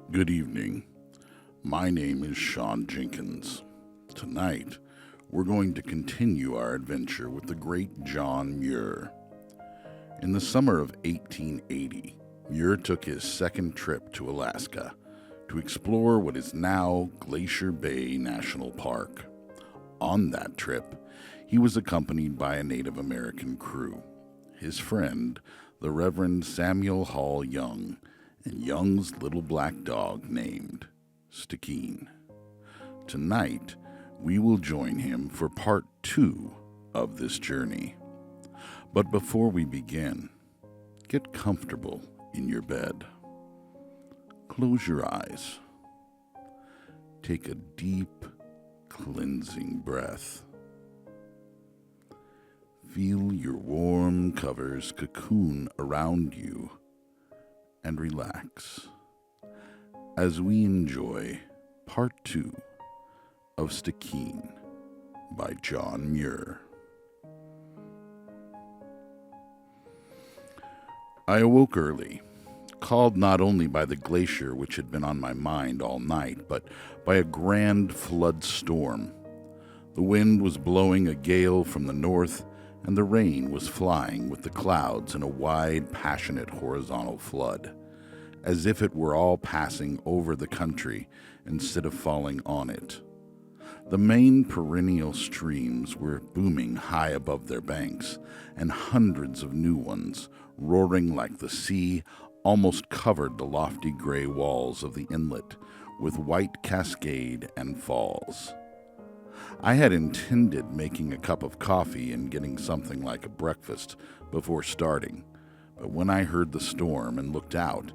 Good evening. My name is Sean Jenkins. Tonight, we're going to continue our adventure with the great John Muir. In the summer of 1880, Muir took his second trip to Alaska to explore what is now Glacier Bay National Park. On that trip, he was accompanied by a Native American crew, his friend, the Reverend Samuel Hall Young, and Young's little black dog named Stickeen. Tonight, we will join him for part 2 of this journey. But before we begin, get comfortable in your bed. Close your eyes. Take a deep, cleansing breath. Feel your warm covers cocoon around you and relax as we enjoy part 2 of Stickeen by John Muir. I awoke early, called not only by the glacier which had been on my mind all night, but by a grand flood storm. The wind was blowing a gale from the north, and the rain was flying with the clouds in a wide, passionate horizontal flood, as if it were all passing over the country instead of falling on it. The main perennial streams were booming high above their banks, and hundreds of new ones, roaring like the sea, almost covered the lofty gray walls of the inlet with white cascade and falls. I had intended making a cup of coffee and getting something like a breakfast before starting, but when I heard the storm and looked out,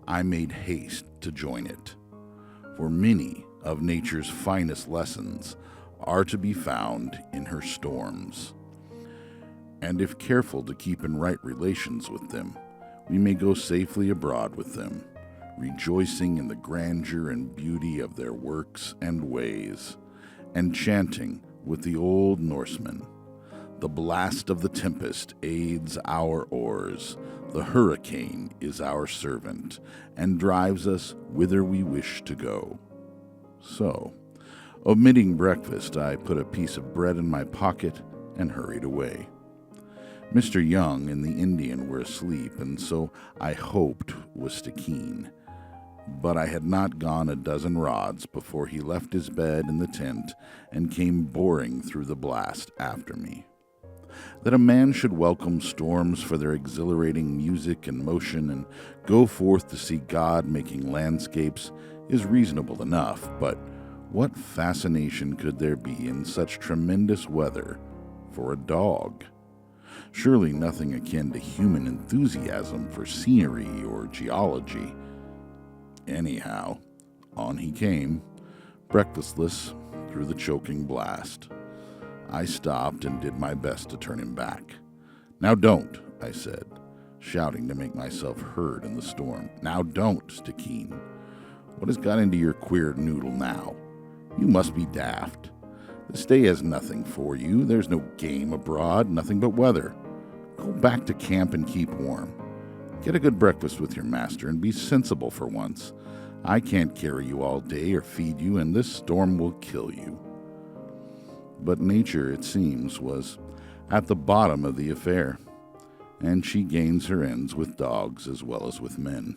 I made haste to join it. For many of nature's finest lessons are to be found in her storms. And if careful to keep in right relations with them, we may go safely abroad with them, rejoicing in the grandeur and beauty of their works and ways, and chanting with the old Norsemen, "The blast of the tempest aids our oars, the hurricane is our servant, and drives us whither we wish to go." So, omitting breakfast, I put a piece of bread in my pocket and hurried away. Mr. Young and the Indian were asleep, and so I hoped was Stickeen. But I had not gone a dozen rods before he left his bed in the tent and came boring through the blast after me. That a man should welcome storms for their exhilarating music and motion and go forth to see God making landscapes is reasonable enough, but what fascination could there be in such tremendous weather for a dog? Surely nothing akin to human enthusiasm for scenery or geology. Anyhow, on he came, breakfastless, through the choking blast. I stopped and did my best to turn him back. "Now don't," I said, shouting to make myself heard in the storm. "Now don't, Stickeen. What has got into your queer noodle now? You must be daft. This day has nothing for you. There's no game abroad, nothing but weather. Go back to camp and keep warm. Get a good breakfast with your master and be sensible for once. I can't carry you all day or feed you, and this storm will kill you." But nature, it seems, was at the bottom of the affair, and she gains her ends with dogs as well as with men,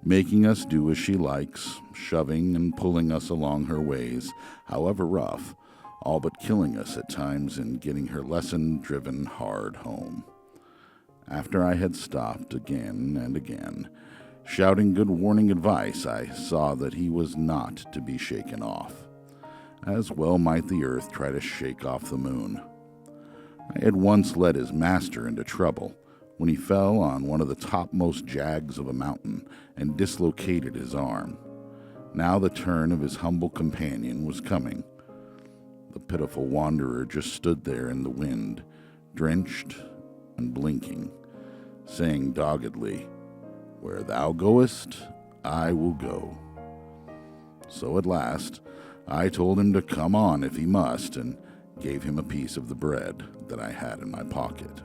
making us do as she likes, shoving and pulling us along her ways, however rough, all but killing us at times in getting her lesson-driven hard home. After I had stopped again and again, shouting good warning advice, I saw that he was not to be shaken off, as well might the earth try to shake off the moon. I had once led his master into trouble when he fell on one of the topmost jags of a mountain and dislocated his arm. Now the turn of his humble companion was coming. The pitiful wanderer just stood there in the wind, drenched and blinking, saying doggedly, "Where thou goest, I will go." So at last, I told him to come on if he must, and gave him a piece of the bread that I had in my pocket.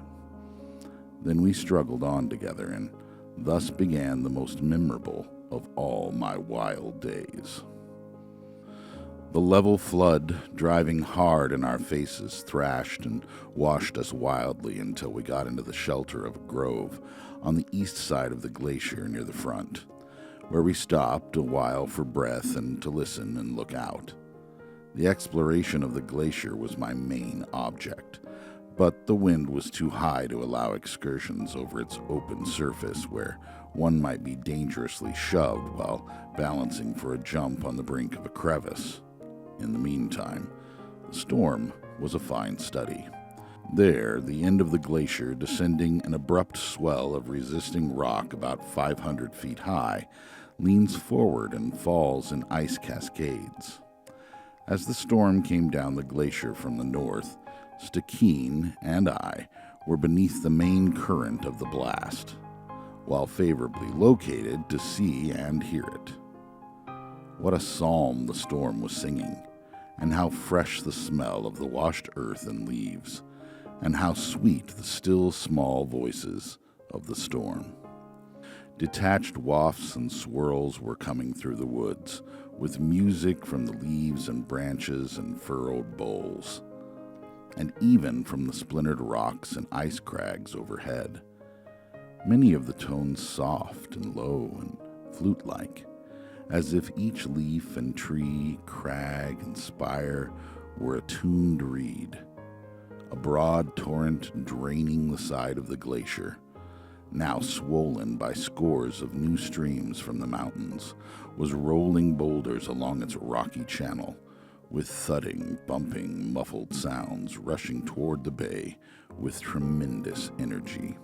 Then we struggled on together, and thus began the most memorable of all my wild days. The level flood, driving hard in our faces, thrashed and washed us wildly until we got into the shelter of a grove on the east side of the glacier near the front, where we stopped a while for breath and to listen and look out. The exploration of the glacier was my main object, but the wind was too high to allow excursions over its open surface where one might be dangerously shoved while balancing for a jump on the brink of a crevice. In the meantime, the storm was a fine study. There, the end of the glacier, descending an abrupt swell of resisting rock about 500 feet high, leans forward and falls in ice cascades. As the storm came down the glacier from the north, Stickeen and I were beneath the main current of the blast, while favorably located to see and hear it. What a psalm the storm was singing, and how fresh the smell of the washed earth and leaves, and how sweet the still small voices of the storm. Detached wafts and swirls were coming through the woods, with music from the leaves and branches and furrowed boles, and even from the splintered rocks and ice crags overhead. Many of the tones soft and low and flute-like, as if each leaf and tree, crag and spire were a tuned reed. A broad torrent draining the side of the glacier, now swollen by scores of new streams from the mountains, was rolling boulders along its rocky channel, with thudding, bumping, muffled sounds rushing toward the bay with tremendous energy.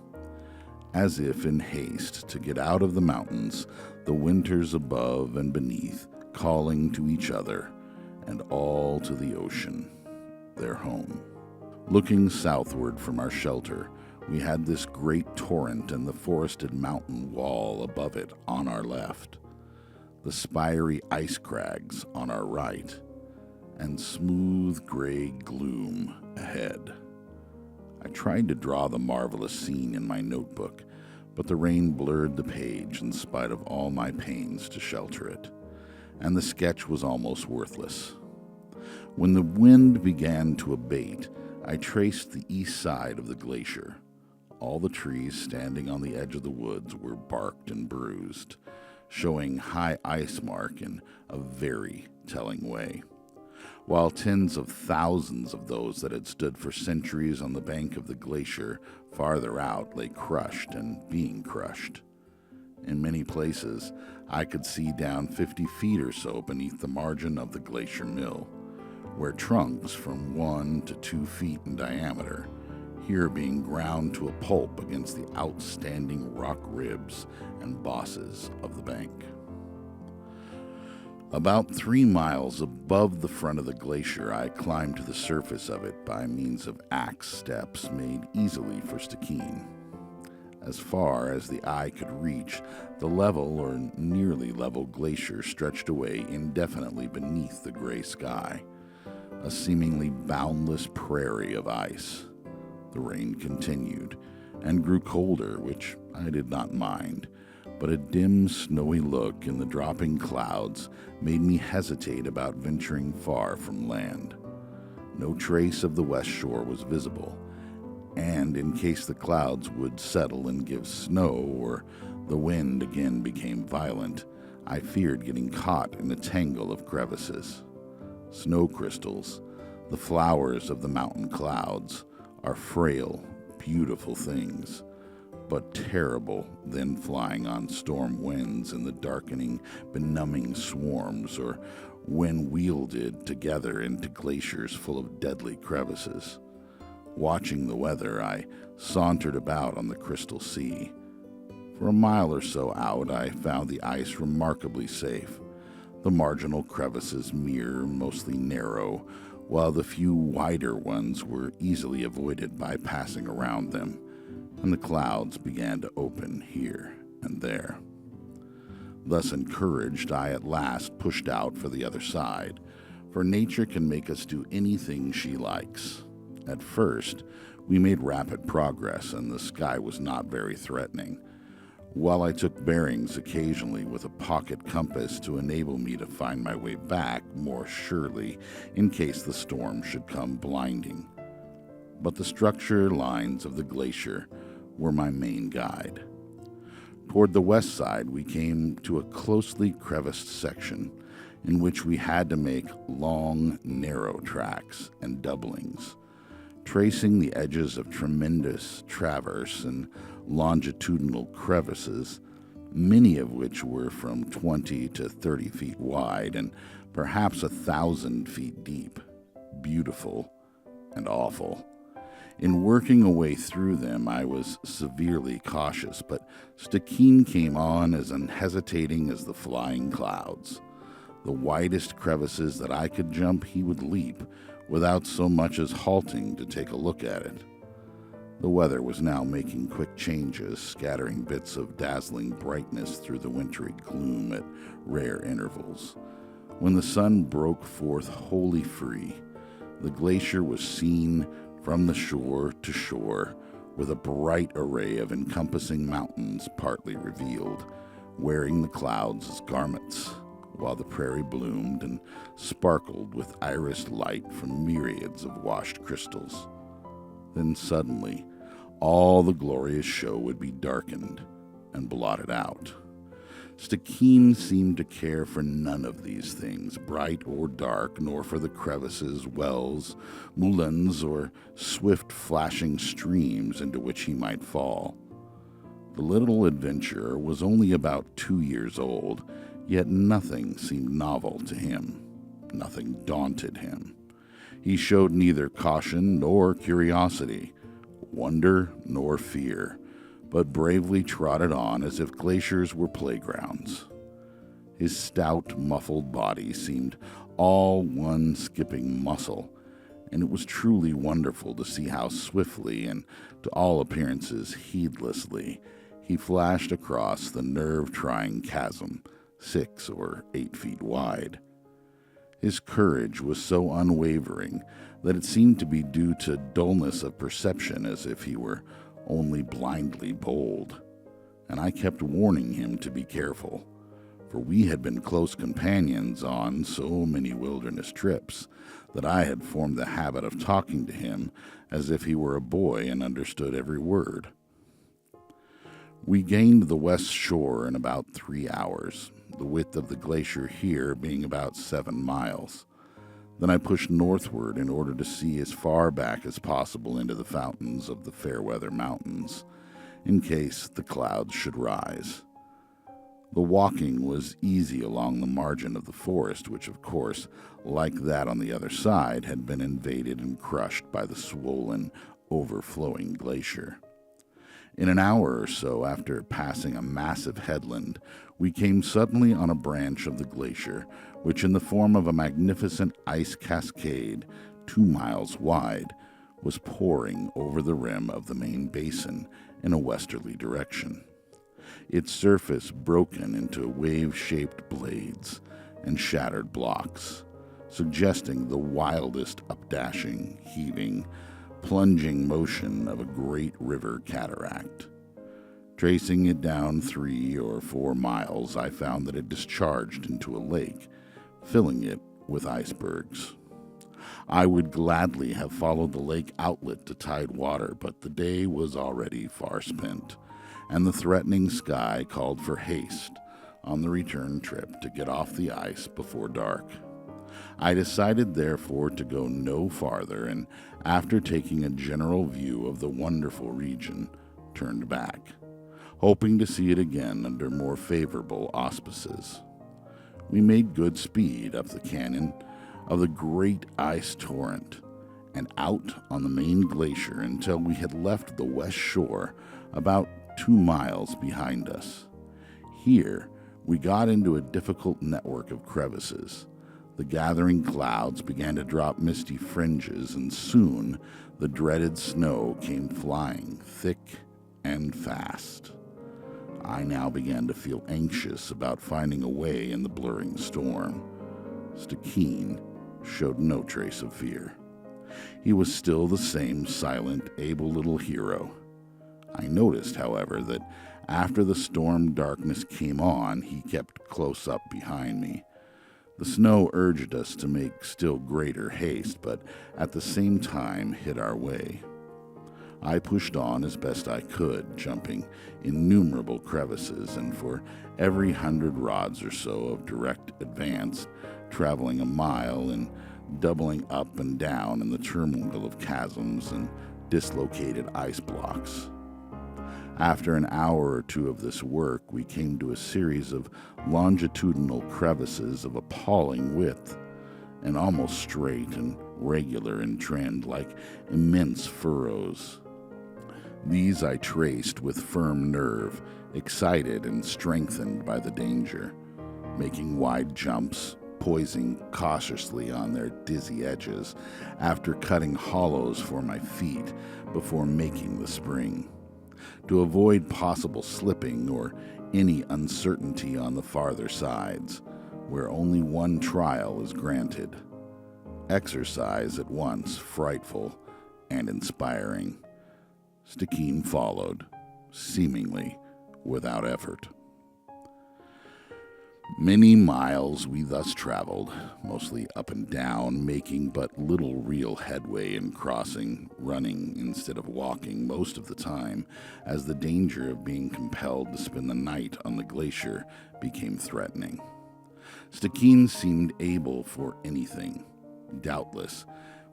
As if in haste to get out of the mountains, the winters above and beneath calling to each other, and all to the ocean, their home. Looking southward from our shelter, we had this great torrent and the forested mountain wall above it on our left, the spiry ice crags on our right, and smooth gray gloom ahead. I tried to draw the marvelous scene in my notebook, but the rain blurred the page in spite of all my pains to shelter it, and the sketch was almost worthless. When the wind began to abate, I traced the east side of the glacier. All the trees standing on the edge of the woods were barked and bruised, showing high ice mark in a very telling way, while tens of thousands of those that had stood for centuries on the bank of the glacier farther out lay crushed and being crushed. In many places, I could see down 50 feet or so beneath the margin of the glacier mill, where trunks from 1 to 2 feet in diameter, here being ground to a pulp against the outstanding rock ribs and bosses of the bank. About 3 miles above the front of the glacier, I climbed to the surface of it by means of axe steps made easily for Stickeen. As far as the eye could reach, the level or nearly level glacier stretched away indefinitely beneath the gray sky, a seemingly boundless prairie of ice. The rain continued and grew colder, which I did not mind, but a dim, snowy look in the dropping clouds made me hesitate about venturing far from land. No trace of the west shore was visible, and in case the clouds would settle and give snow or the wind again became violent, I feared getting caught in a tangle of crevices. Snow crystals, the flowers of the mountain clouds, are frail, beautiful things, but terrible then flying on storm winds in the darkening, benumbing swarms, or when wielded together into glaciers full of deadly crevices. Watching the weather, I sauntered about on the crystal sea. For a mile or so out, I found the ice remarkably safe, the marginal crevices mere, mostly narrow, while the few wider ones were easily avoided by passing around them, and the clouds began to open here and there. Thus encouraged, I at last pushed out for the other side, for nature can make us do anything she likes. At first, we made rapid progress, and the sky was not very threatening. While I took bearings occasionally with a pocket compass to enable me to find my way back more surely in case the storm should come blinding. But the structure lines of the glacier were my main guide. Toward the west side, we came to a closely creviced section in which we had to make long, narrow tracks and doublings, tracing the edges of tremendous traverse and longitudinal crevices, many of which were from 20 to 30 feet wide and perhaps 1,000 feet deep, beautiful and awful. In working a way through them, I was severely cautious, but Stickeen came on as unhesitating as the flying clouds. The widest crevices that I could jump, he would leap, without so much as halting to take a look at it. The weather was now making quick changes, scattering bits of dazzling brightness through the wintry gloom at rare intervals. When the sun broke forth wholly free, the glacier was seen from the shore to shore, with a bright array of encompassing mountains partly revealed, wearing the clouds as garments, while the prairie bloomed and sparkled with irised light from myriads of washed crystals. Then suddenly, all the glorious show would be darkened and blotted out. Stickeen seemed to care for none of these things, bright or dark, nor for the crevices, wells, moulins, or swift flashing streams into which he might fall. The little adventurer was only about 2 years old, yet nothing seemed novel to him. Nothing daunted him. He showed neither caution nor curiosity, wonder nor fear, but bravely trotted on as if glaciers were playgrounds. His stout, muffled body seemed all one skipping muscle, and it was truly wonderful to see how swiftly and, to all appearances, heedlessly, he flashed across the nerve-trying chasm, 6 or 8 feet wide. His courage was so unwavering that it seemed to be due to dullness of perception, as if he were only blindly bold, and I kept warning him to be careful, for we had been close companions on so many wilderness trips that I had formed the habit of talking to him as if he were a boy and understood every word. We gained the west shore in about 3 hours, the width of the glacier here being about 7 miles. Then I pushed northward in order to see as far back as possible into the fountains of the Fairweather Mountains, in case the clouds should rise. The walking was easy along the margin of the forest, which, of course, like that on the other side, had been invaded and crushed by the swollen, overflowing glacier. In an hour or so after passing a massive headland, we came suddenly on a branch of the glacier, which in the form of a magnificent ice cascade 2 miles wide, was pouring over the rim of the main basin in a westerly direction, its surface broken into wave-shaped blades and shattered blocks, suggesting the wildest updashing, heaving, plunging motion of a great river cataract. Tracing it down 3 or 4 miles, I found that it discharged into a lake, filling it with icebergs. I would gladly have followed the lake outlet to tide water, but the day was already far spent, and the threatening sky called for haste on the return trip to get off the ice before dark. I decided, therefore, to go no farther, and after taking a general view of the wonderful region, turned back, hoping to see it again under more favorable auspices. We made good speed up the canyon of the great ice torrent and out on the main glacier until we had left the west shore about 2 miles behind us. Here, we got into a difficult network of crevices. The gathering clouds began to drop misty fringes, and soon the dreaded snow came flying thick and fast. I now began to feel anxious about finding a way in the blurring storm. Stickeen showed no trace of fear. He was still the same silent, able little hero. I noticed, however, that After the storm darkness came on, he kept close up behind me. The snow urged us to make still greater haste, but at the same time hid our way. I pushed on as best I could, jumping innumerable crevices, and for every 100 rods or so of direct advance, traveling a mile and doubling up and down in the turmoil of chasms and dislocated ice blocks. After an hour or two of this work, we came to a series of longitudinal crevices of appalling width, and almost straight and regular in trend, like immense furrows. These I traced with firm nerve, excited and strengthened by the danger, making wide jumps, poising cautiously on their dizzy edges, after cutting hollows for my feet before making the spring. To avoid possible slipping or any uncertainty on the farther sides, where only one trial is granted. Exercise at once frightful and inspiring. Stickeen followed, seemingly without effort. Many miles we thus traveled, mostly up and down, making but little real headway in crossing, running instead of walking most of the time, as the danger of being compelled to spend the night on the glacier became threatening. Stickeen seemed able for anything. Doubtless,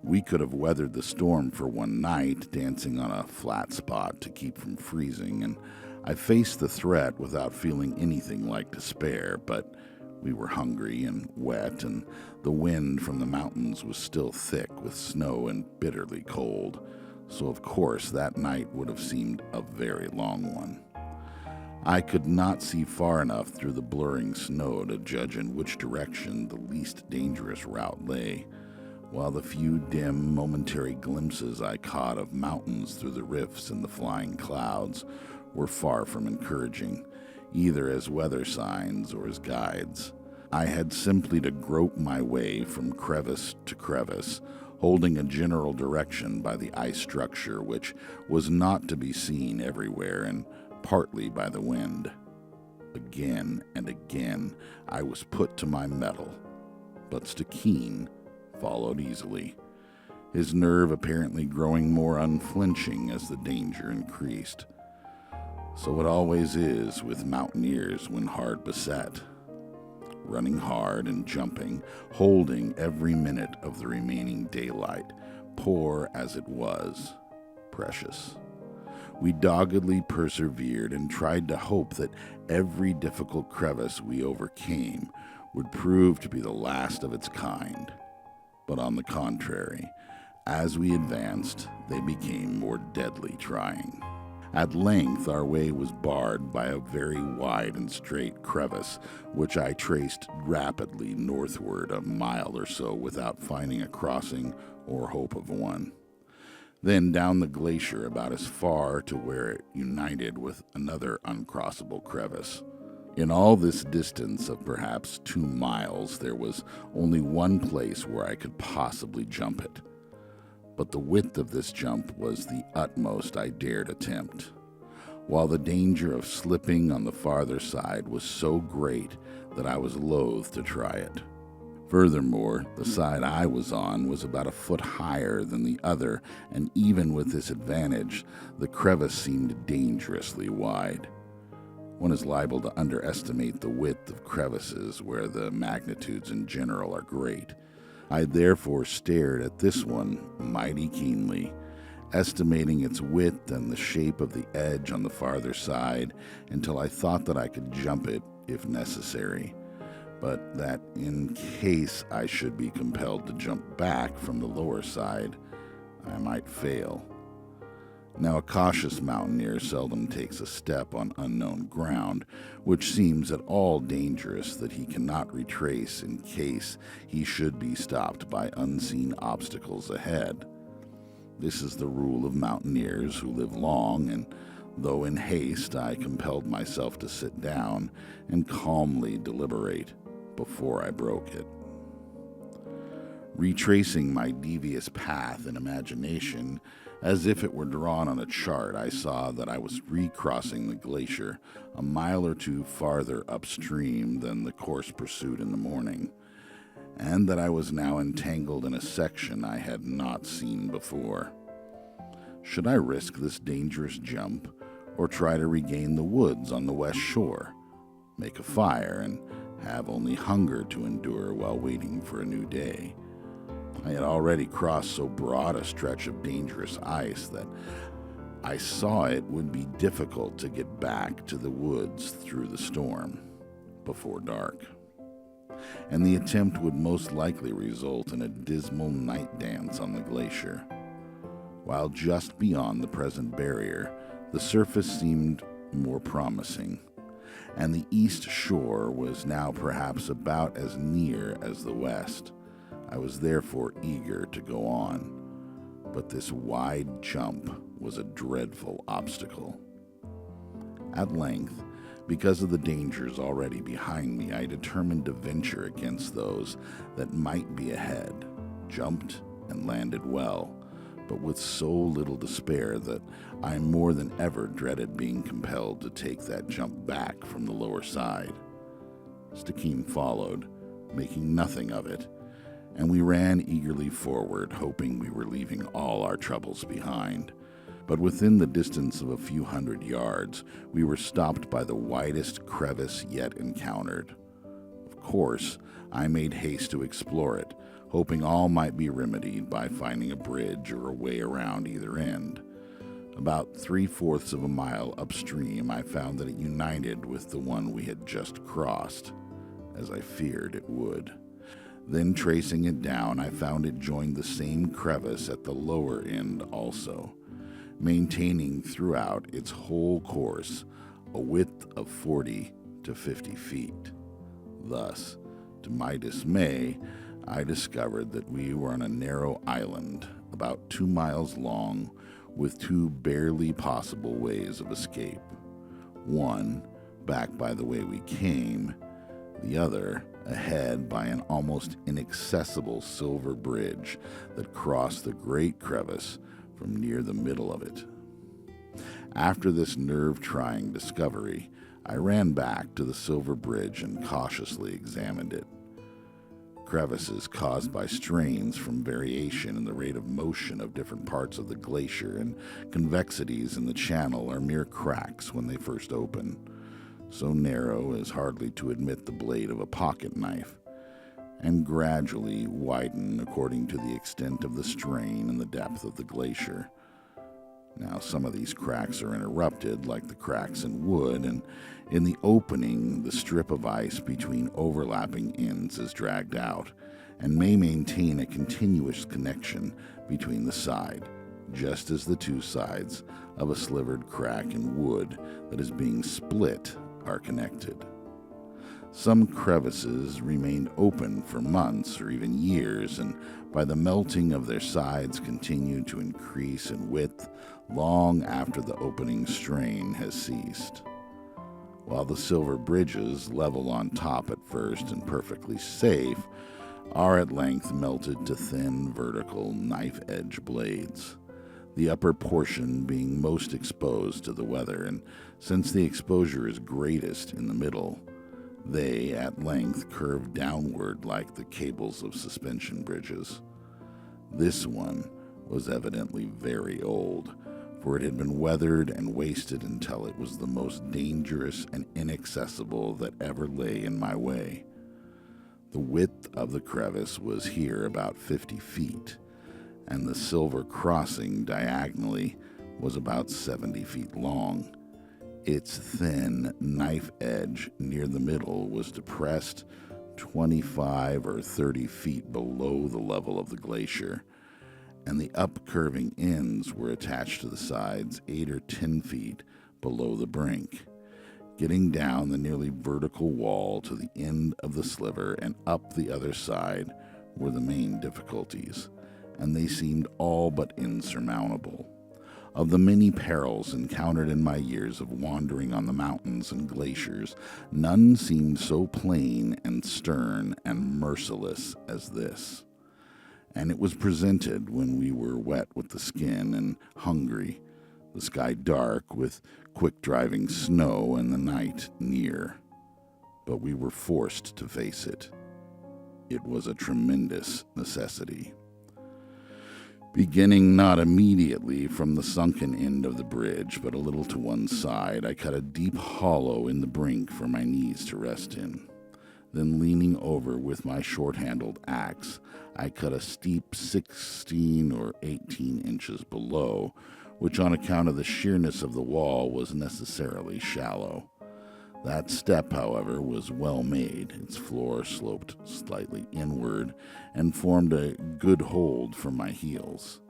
we could have weathered the storm for one night, dancing on a flat spot to keep from freezing, and I faced the threat without feeling anything like despair, but we were hungry and wet, and the wind from the mountains was still thick with snow and bitterly cold, so of course that night would have seemed a very long one. I could not see far enough through the blurring snow to judge in which direction the least dangerous route lay, while the few dim, momentary glimpses I caught of mountains through the rifts in the flying clouds were far from encouraging, either as weather signs or as guides. I had simply to grope my way from crevice to crevice, holding a general direction by the ice structure, which was not to be seen everywhere, and partly by the wind. Again and again I was put to my mettle, but Stickeen followed easily, his nerve apparently growing more unflinching as the danger increased. So it always is with mountaineers when hard beset, running hard and jumping, holding every minute of the remaining daylight, poor as it was, precious. We doggedly persevered and tried to hope that every difficult crevice we overcame would prove to be the last of its kind. But on the contrary, as we advanced, they became more deadly trying. At length, our way was barred by a very wide and straight crevice, which I traced rapidly northward a mile or so without finding a crossing or hope of one. Then down the glacier about as far to where it united with another uncrossable crevice. In all this distance of perhaps 2 miles, there was only one place where I could possibly jump it. But the width of this jump was the utmost I dared attempt, while the danger of slipping on the farther side was so great that I was loath to try it. Furthermore, the side I was on was about a foot higher than the other, and even with this advantage, the crevice seemed dangerously wide. One is liable to underestimate the width of crevices where the magnitudes in general are great. I therefore stared at this one mighty keenly, estimating its width and the shape of the edge on the farther side until I thought that I could jump it if necessary, but that in case I should be compelled to jump back from the lower side, I might fail. Now, a cautious mountaineer seldom takes a step on unknown ground, which seems at all dangerous that he cannot retrace in case he should be stopped by unseen obstacles ahead. This is the rule of mountaineers who live long, and though in haste, I compelled myself to sit down and calmly deliberate before I broke it. Retracing my devious path in imagination, As if it were drawn on a chart, I saw that I was recrossing the glacier a mile or two farther upstream than the course pursued in the morning, and that I was now entangled in a section I had not seen before. Should I risk this dangerous jump, or try to regain the woods on the west shore, make a fire, and have only hunger to endure while waiting for a new day? I had already crossed so broad a stretch of dangerous ice that I saw it would be difficult to get back to the woods through the storm before dark, and the attempt would most likely result in a dismal night dance on the glacier. While just beyond the present barrier, the surface seemed more promising, and the east shore was now perhaps about as near as the west. I was therefore eager to go on, but this wide jump was a dreadful obstacle. At length, because of the dangers already behind me, I determined to venture against those that might be ahead, jumped and landed well, but with so little despair that I more than ever dreaded being compelled to take that jump back from the lower side. Stickeen followed, making nothing of it, and we ran eagerly forward, hoping we were leaving all our troubles behind. But within the distance of a few hundred yards, we were stopped by the widest crevice yet encountered. Of course, I made haste to explore it, hoping all might be remedied by finding a bridge or a way around either end. About 3/4 of a mile upstream, I found that it united with the one we had just crossed, as I feared it would. Then, tracing it down, I found it joined the same crevice at the lower end also, maintaining throughout its whole course a width of 40 to 50 feet. Thus, to my dismay, I discovered that we were on a narrow island about 2 miles long, with two barely possible ways of escape. One, back by the way we came, the other, ahead by an almost inaccessible silver bridge that crossed the great crevice from near the middle of it. After this nerve-trying discovery, I ran back to the silver bridge and cautiously examined it. Crevices caused by strains from variation in the rate of motion of different parts of the glacier and convexities in the channel are mere cracks when they first open, so narrow as hardly to admit the blade of a pocket knife, and gradually widen according to the extent of the strain and the depth of the glacier. Now, some of these cracks are interrupted, like the cracks in wood, and in the opening, the strip of ice between overlapping ends is dragged out, and may maintain a continuous connection between the side, just as the two sides of a slivered crack in wood that is being split are connected. Some crevices remained open for months or even years, and by the melting of their sides continued to increase in width long after the opening strain has ceased. While the silver bridges, level on top at first and perfectly safe, are at length melted to thin, vertical, knife-edge blades, the upper portion being most exposed to the weather, and since the exposure is greatest in the middle, they at length curve downward like the cables of suspension bridges. This one was evidently very old, for it had been weathered and wasted until it was the most dangerous and inaccessible that ever lay in my way. The width of the crevice was here about 50 feet, and the silver crossing diagonally was about 70 feet long. Its thin knife edge near the middle was depressed 25 or 30 feet below the level of the glacier, and the up-curving ends were attached to the sides 8 or 10 feet below the brink. Getting down the nearly vertical wall to the end of the sliver and up the other side were the main difficulties, and they seemed all but insurmountable. Of the many perils encountered in my years of wandering on the mountains and glaciers, none seemed so plain and stern and merciless as this. and it was presented when we were wet with the skin and hungry, the sky dark with quick-driving snow and the night near. But we were forced to face it. It was a tremendous necessity. Beginning not immediately from the sunken end of the bridge, but a little to one side, I cut a deep hollow in the brink for my knees to rest in. Then leaning over with my short-handled axe, I cut a steep 16 or 18 inches below, which on account of the sheerness of the wall was necessarily shallow. That step, however, was well made. Its floor sloped slightly inward and formed a good hold for my heels.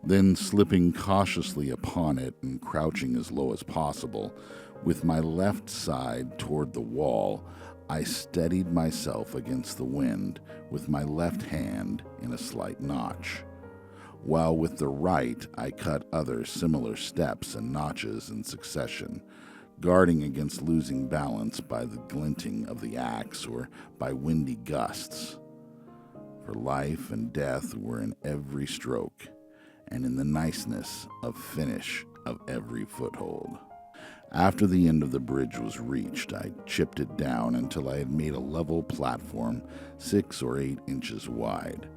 Then, slipping cautiously upon it and crouching as low as possible, with my left side toward the wall, I steadied myself against the wind with my left hand in a slight notch, while with the right I cut other similar steps and notches in succession, guarding against losing balance by the glinting of the axe or by windy gusts. For life and death were in every stroke, and in the niceness of finish of every foothold. After the end of the bridge was reached, I chipped it down until I had made a level platform 6 or 8 inches wide,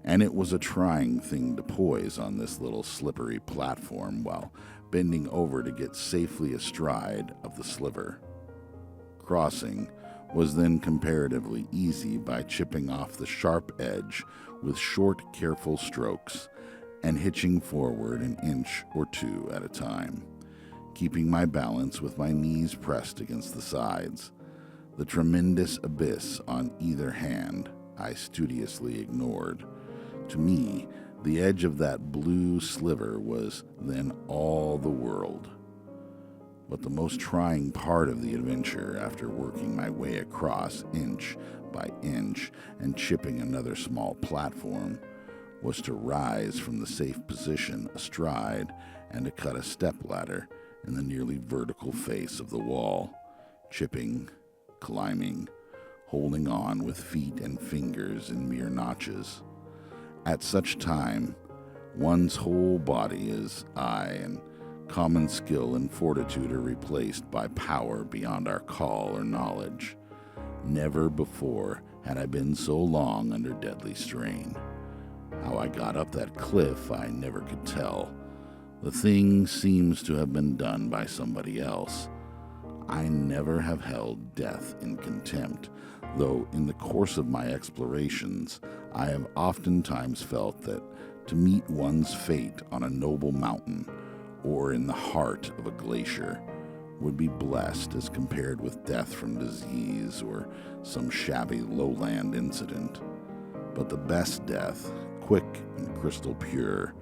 and it was a trying thing to poise on this little slippery platform while bending over to get safely astride of the sliver. Crossing was then comparatively easy by chipping off the sharp edge with short, careful strokes and hitching forward an inch or two at a time, keeping my balance with my knees pressed against the sides. The tremendous abyss on either hand I studiously ignored. To me, the edge of that blue sliver was then all the world. But the most trying part of the adventure, after working my way across inch by inch and chipping another small platform, was to rise from the safe position astride and to cut a stepladder in the nearly vertical face of the wall, chipping, climbing, holding on with feet and fingers in mere notches. At such time, one's whole body is eye and common skill and fortitude are replaced by power beyond our call or knowledge. Never before had I been so long under deadly strain. How I got up that cliff I never could tell. The thing seems to have been done by somebody else. I never have held death in contempt, though in the course of my explorations I have oftentimes felt that to meet one's fate on a noble mountain or in the heart of a glacier would be blessed as compared with death from disease or some shabby lowland incident. But the best death, quick and crystal pure,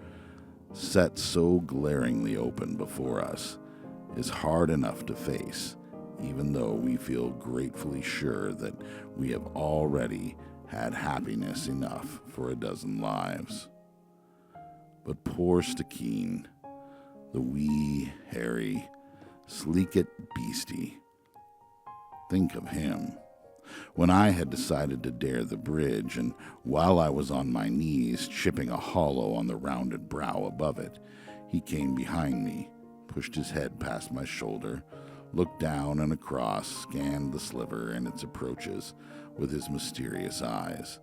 set so glaringly open before us, is hard enough to face, even though we feel gratefully sure that we have already had happiness enough for a dozen lives. But poor Stickeen, the wee, hairy, sleek-it beastie. Think of him. When I had decided to dare the bridge, and while I was on my knees chipping a hollow on the rounded brow above it, he came behind me, pushed his head past my shoulder, looked down and across, scanned the sliver and its approaches with his mysterious eyes,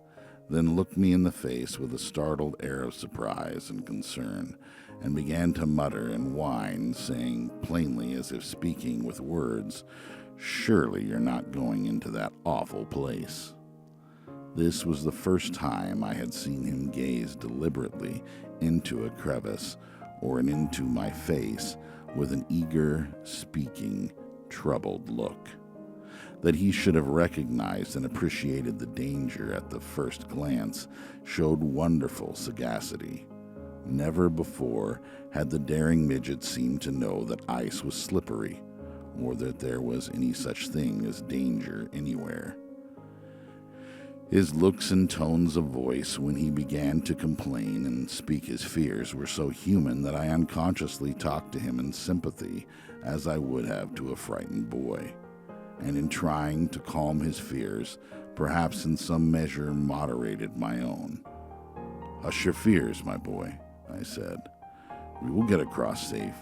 then looked me in the face with a startled air of surprise and concern, and began to mutter and whine, saying plainly as if speaking with words, "Surely you're not going into that awful place." This was the first time I had seen him gaze deliberately into a crevice or into my face with an eager, speaking, troubled look. That he should have recognized and appreciated the danger at the first glance showed wonderful sagacity. Never before had the daring midget seemed to know that ice was slippery, or that there was any such thing as danger anywhere. His looks and tones of voice when he began to complain and speak his fears were so human that I unconsciously talked to him in sympathy as I would have to a frightened boy, and in trying to calm his fears, perhaps in some measure moderated my own. "Hush your fears, my boy," I said. "We will get across safe,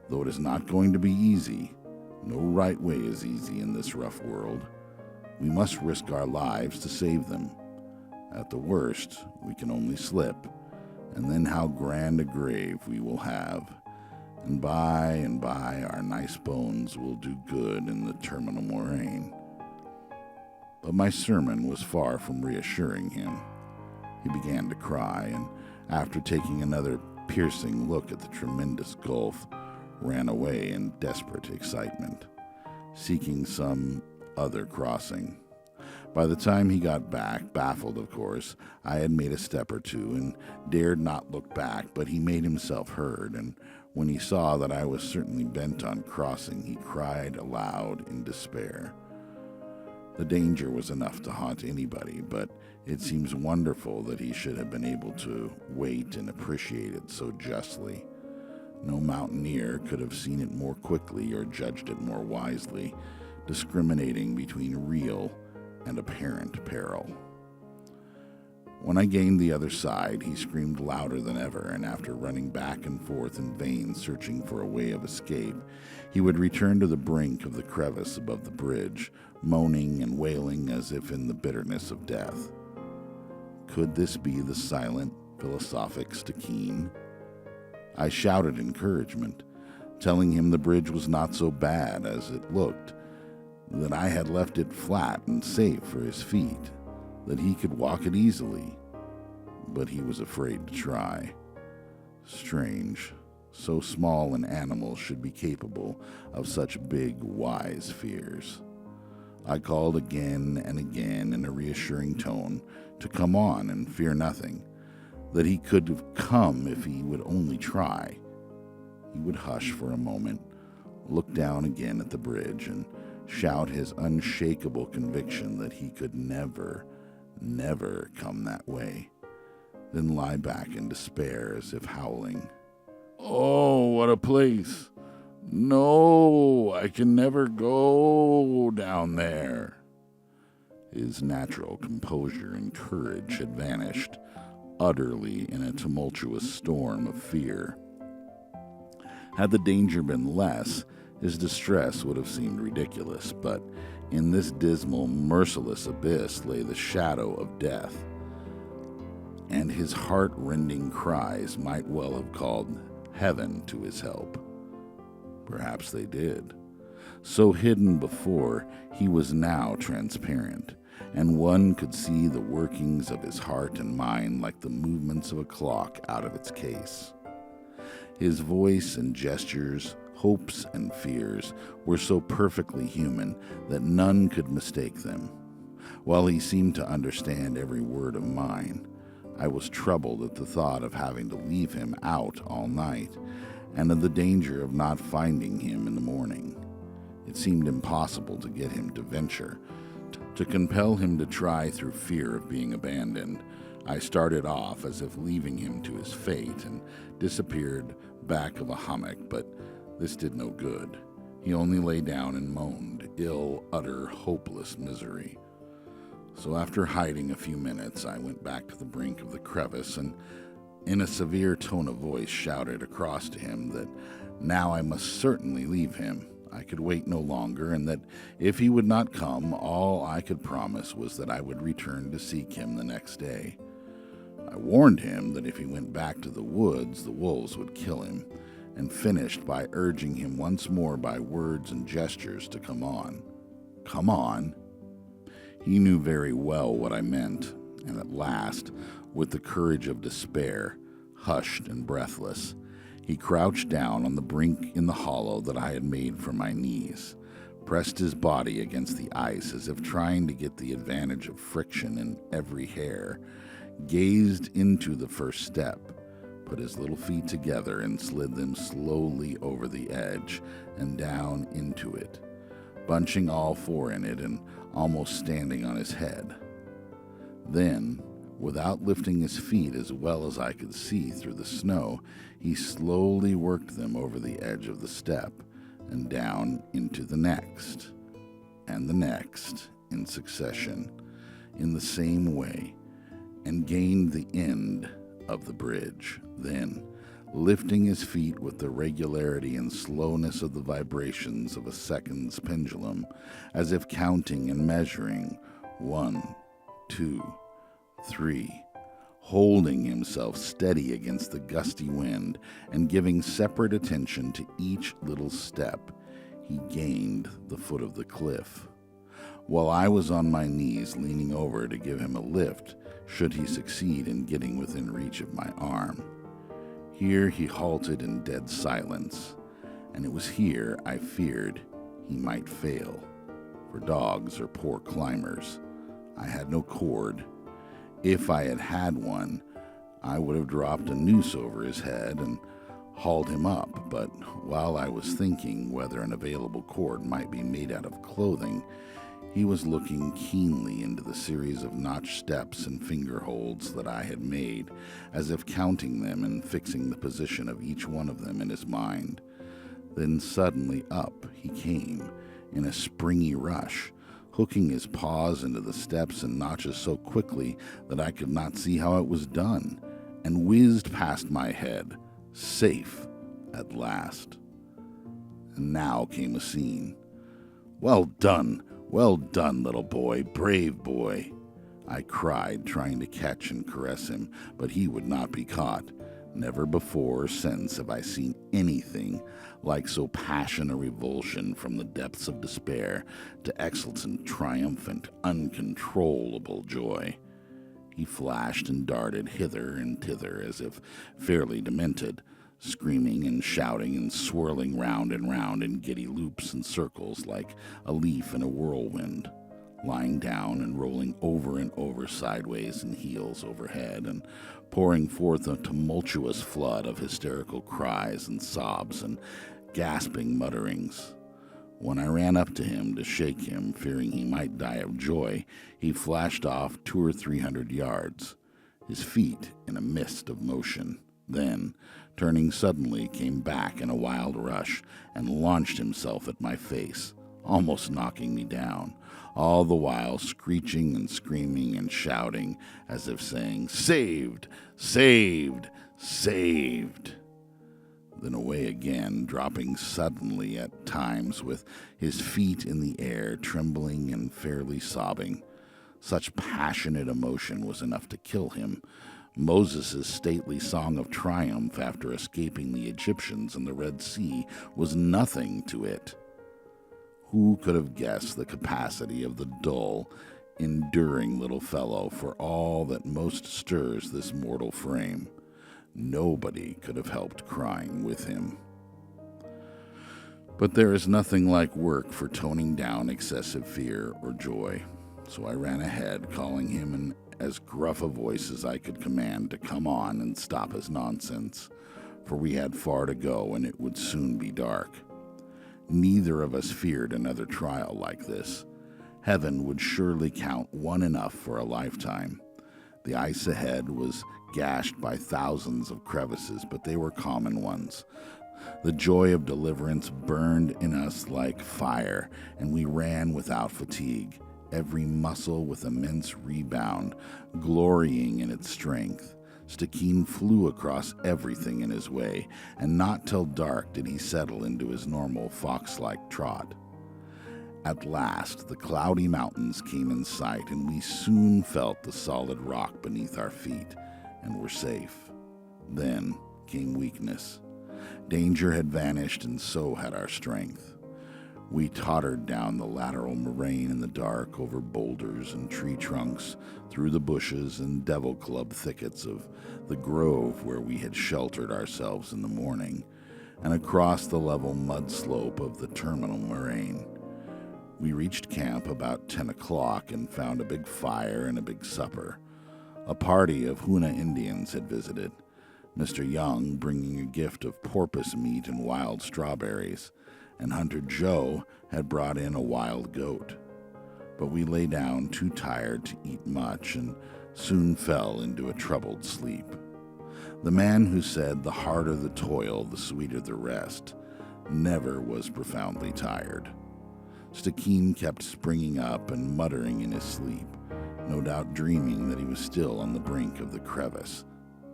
though it is not going to be easy. No right way is easy in this rough world. We must risk our lives to save them. At the worst, we can only slip, and then how grand a grave we will have. And by our nice bones will do good in the terminal moraine." But my sermon was far from reassuring him. He began to cry, and after taking another piercing look at the tremendous gulf, ran away in desperate excitement, seeking some other crossing. By the time he got back, baffled of course, I had made a step or two and dared not look back, but he made himself heard, and when he saw that I was certainly bent on crossing, he cried aloud in despair. The danger was enough to haunt anybody, but it seems wonderful that he should have been able to wait and appreciate it so justly. No mountaineer could have seen it more quickly or judged it more wisely, discriminating between real and apparent peril. When I gained the other side, he screamed louder than ever, and after running back and forth in vain searching for a way of escape, he would return to the brink of the crevice above the bridge, moaning and wailing as if in the bitterness of death. Could this be the silent, philosophic Stickeen? I shouted encouragement, telling him the bridge was not so bad as it looked, that I had left it flat and safe for his feet, that he could walk it easily. But he was afraid to try. Strange, so small an animal should be capable of such big, wise fears. I called again and again in a reassuring tone to come on and fear nothing, that he could have come if he would only try. He would hush for a moment, look down again at the bridge, and shout his unshakable conviction that he could never come that way, then lie back in despair as if howling. "Oh, what a place! No, I can never go down there." His natural composure and courage had vanished utterly in a tumultuous storm of fear. Had the danger been less, his distress would have seemed ridiculous, but in this dismal, merciless abyss lay the shadow of death, and his heart-rending cries might well have called heaven to his help. Perhaps they did. So hidden before, he was now transparent, and one could see the workings of his heart and mind like the movements of a clock out of its case. His voice and gestures, hopes and fears, were so perfectly human that none could mistake them. While he seemed to understand every word of mine, I was troubled at the thought of having to leave him out all night, and of the danger of not finding him in the morning. It seemed impossible to get him to venture, to compel him to try through fear of being abandoned. I started off as if leaving him to his fate and disappeared back of a hummock, but this did no good. He only lay down and moaned, utter, hopeless misery. So after hiding a few minutes, I went back to the brink of the crevice and, in a severe tone of voice, shouted across to him that now I must certainly leave him. I could wait no longer, and that if he would not come, all I could promise was that I would return to seek him the next day. I warned him that if he went back to the woods, the wolves would kill him, and finished by urging him once more by words and gestures to come on. Come on! He knew very well what I meant, and at last, with the courage of despair, hushed and breathless, he crouched down on the brink in the hollow that I had made for my knees, pressed his body against the ice as if trying to get the advantage of friction in every hair, gazed into the first step, put his little feet together and slid them slowly over the edge and down into it, bunching all four in it and almost standing on his head. Then, without lifting his feet as well as I could see through the snow, he slowly worked them over the edge of the step and down into the next, and the next, in succession, in the same way. and gained the end of the bridge. Then, lifting his feet with the regularity and slowness of the vibrations of a second's pendulum, as if counting and measuring 1, 2, 3, holding himself steady against the gusty wind and giving separate attention to each little step, he gained the foot of the cliff. While I was on my knees leaning over to give him a lift, should he succeed in getting within reach of my arm. Here he halted in dead silence, and it was here I feared he might fail, for dogs are poor climbers. I had no cord. If I had had one, I would have dropped a noose over his head and hauled him up, but while I was thinking whether an available cord might be made out of clothing, he was looking keenly into the series of notched steps and finger holds that I had made, as if counting them and fixing the position of each one of them in his mind. Then suddenly up he came, in a springy rush, hooking his paws into the steps and notches so quickly that I could not see how it was done, and whizzed past my head, safe at last. And now came a scene. Well done, little boy, brave boy," I cried, trying to catch and caress him, but he would not be caught. Never before or since have I seen anything like so passionate a revulsion from the depths of despair to exultant, triumphant, uncontrollable joy. He flashed and darted hither and thither as if fairly demented, screaming and shouting and swirling round and round in giddy loops and circles like a leaf in a whirlwind, lying down and rolling over and over sideways and heels overhead, and pouring forth a tumultuous flood of hysterical cries and sobs and gasping mutterings. When I ran up to him to shake him, fearing he might die of joy, he flashed off 200 or 300 yards, his feet in a mist of motion. Then, turning suddenly, came back in a wild rush and launched himself at my face, almost knocking me down, all the while screeching and screaming and shouting as if saying, "Saved! Saved! Saved!" Then away again, dropping suddenly at times with his feet in the air, trembling and fairly sobbing. Such passionate emotion was enough to kill him. Moses' stately song of triumph after escaping the Egyptians in the Red Sea was nothing to it. Who could have guessed the capacity of the dull, enduring little fellow for all that most stirs this mortal frame? Nobody could have helped crying with him. But there is nothing like work for toning down excessive fear or joy, so I ran ahead, calling him in as gruff a voice as I could command to come on and stop his nonsense, for we had far to go and it would soon be dark. Neither of us feared another trial like this. Heaven would surely count one enough for a lifetime. The ice ahead was gashed by thousands of crevices, but they were common ones. The joy of deliverance burned in us like fire, and we ran without fatigue, every muscle with immense rebound, glorying in its strength. Stickeen flew across everything in his way, and not till dark did he settle into his normal fox-like trot. At last, the cloudy mountains came in sight, and we soon felt the solid rock beneath our feet, and were safe. Then came weakness. Danger had vanished, and so had our strength. We tottered down the lateral moraine in the dark, over boulders and tree trunks, through the bushes and devil club thickets of the grove where we had sheltered ourselves in the morning, and across the level mud slope of the terminal moraine. We reached camp about 10 o'clock and found a big fire and a big supper. A party of Hoona Indians had visited, Mr. Young bringing a gift of porpoise meat and wild strawberries, and Hunter Joe had brought in a wild goat. But we lay down too tired to eat much and soon fell into a troubled sleep. The man who said the harder the toil, the sweeter the rest, never was profoundly tired. Stickeen kept springing up and muttering in his sleep, no doubt dreaming that he was still on the brink of the crevice,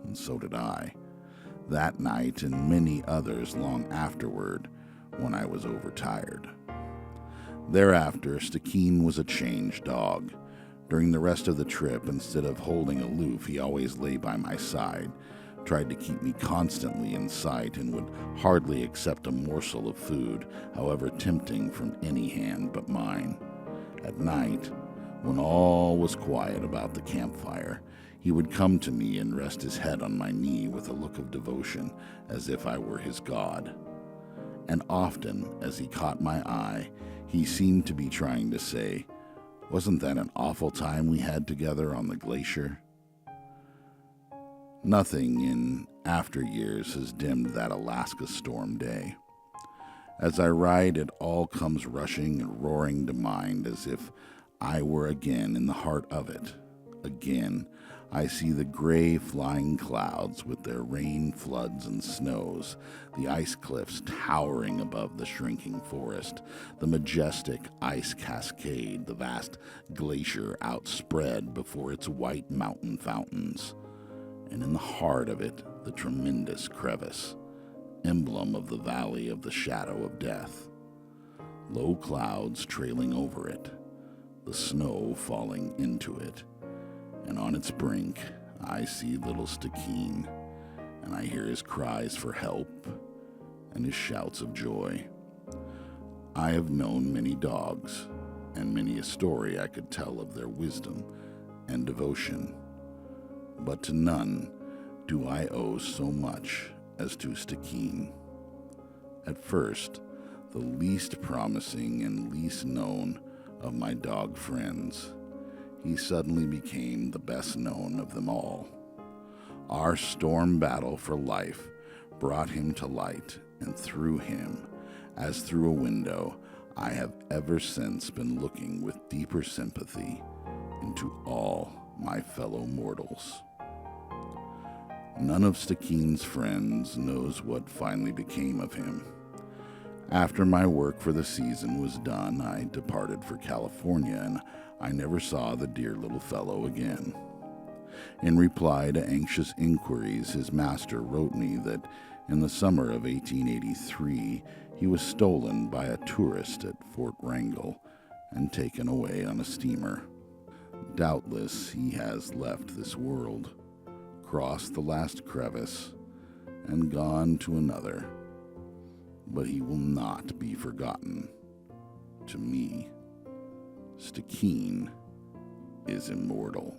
and so did I, that night and many others long afterward when I was overtired. Thereafter, Stickeen was a changed dog. During the rest of the trip, instead of holding aloof, he always lay by my side, tried to keep me constantly in sight, and would hardly accept a morsel of food, however tempting, from any hand but mine. At night, when all was quiet about the campfire, he would come to me and rest his head on my knee with a look of devotion, as if I were his god. And often, as he caught my eye, he seemed to be trying to say, "Wasn't that an awful time we had together on the glacier?" Nothing in after years has dimmed that Alaska storm day. As I ride, it all comes rushing and roaring to mind as if I were again in the heart of it. Again, I see the gray flying clouds with their rain, floods, and snows, the ice cliffs towering above the shrinking forest, the majestic ice cascade, the vast glacier outspread before its white mountain fountains, and in the heart of it, the tremendous crevice, emblem of the valley of the shadow of death. Low clouds trailing over it, the snow falling into it, and on its brink I see little Stickeen, and I hear his cries for help and his shouts of joy. I have known many dogs, and many a story I could tell of their wisdom and devotion, but to none do I owe so much as to Stickeen. At first, the least promising and least known of my dog friends, he suddenly became the best known of them all. Our storm battle for life brought him to light, and through him, as through a window, I have ever since been looking with deeper sympathy into all my fellow mortals. None of Stickeen's friends knows what finally became of him. After my work for the season was done, I departed for California, and I never saw the dear little fellow again. In reply to anxious inquiries, his master wrote me that in the summer of 1883 he was stolen by a tourist at Fort Wrangell and taken away on a steamer. Doubtless he has left this world, crossed the last crevice, and gone to another, but he will not be forgotten. To me, Stickeen is immortal.